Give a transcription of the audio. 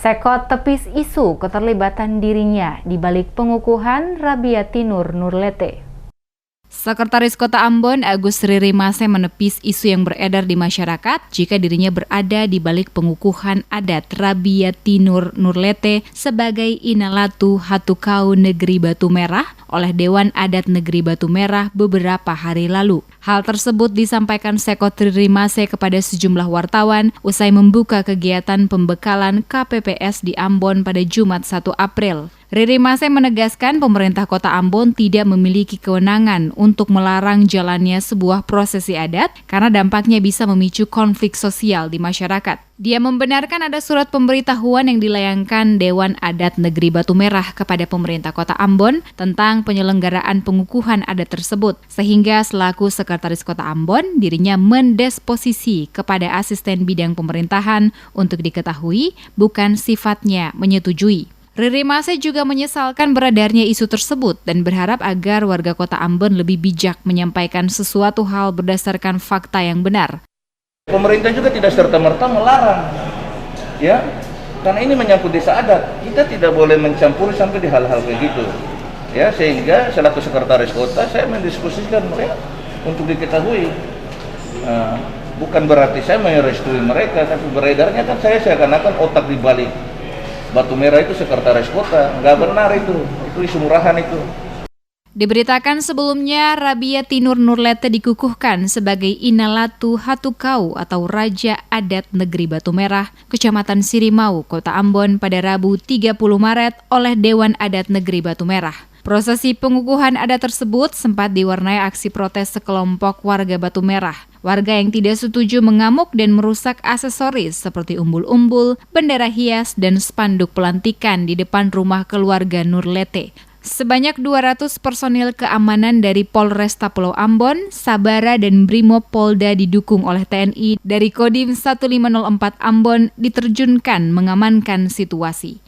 Sekot tepis isu keterlibatan dirinya di balik pengukuhan Rabiati Nur Nurlete. Sekretaris Kota Ambon, Agus Riri Mase menepis isu yang beredar di masyarakat jika dirinya berada di balik pengukuhan adat Rabiati Nur Nurlete sebagai Inalatu Hatukau Negeri Batu Merah oleh Dewan Adat Negeri Batu Merah beberapa hari lalu. Hal tersebut disampaikan Sekot Riri Mase kepada sejumlah wartawan usai membuka kegiatan pembekalan KPPS di Ambon pada Jumat 1 April. Riri Mase menegaskan pemerintah Kota Ambon tidak memiliki kewenangan untuk melarang jalannya sebuah prosesi adat karena dampaknya bisa memicu konflik sosial di masyarakat. Dia membenarkan ada surat pemberitahuan yang dilayangkan Dewan Adat Negeri Batu Merah kepada pemerintah Kota Ambon tentang penyelenggaraan pengukuhan adat tersebut, sehingga selaku Sekretaris Kota Ambon, dirinya mendisposisi kepada asisten bidang pemerintahan untuk diketahui, bukan sifatnya menyetujui. Riri Mase juga menyesalkan beredarnya isu tersebut dan berharap agar warga Kota Ambon lebih bijak menyampaikan sesuatu hal berdasarkan fakta yang benar. Pemerintah juga tidak serta-merta melarang, ya, karena ini menyangkut desa adat. Kita tidak boleh mencampuri sampai di hal-hal begitu, ya. Sehingga selaku sekretaris kota saya mendiskusikan mereka untuk diketahui. Bukan berarti saya merestui mereka, tapi beredarnya kan saya seakan-akan otak di balik Batu Merah itu sekretaris kota. Nggak benar itu isu murahan itu. Diberitakan sebelumnya, Rabiati Nur Nurlete dikukuhkan sebagai Inalatu Hatukau atau Raja Adat Negeri Batu Merah, Kecamatan Sirimau, Kota Ambon pada Rabu 30 Maret oleh Dewan Adat Negeri Batu Merah. Prosesi pengukuhan adat tersebut sempat diwarnai aksi protes sekelompok warga Batu Merah. Warga yang tidak setuju mengamuk dan merusak aksesoris seperti umbul-umbul, bendera hias, dan spanduk pelantikan di depan rumah keluarga Nurlete. Sebanyak 200 personil keamanan dari Polresta Pulau Ambon, Sabara, dan Brimob Polda didukung oleh TNI dari Kodim 1504 Ambon diterjunkan mengamankan situasi.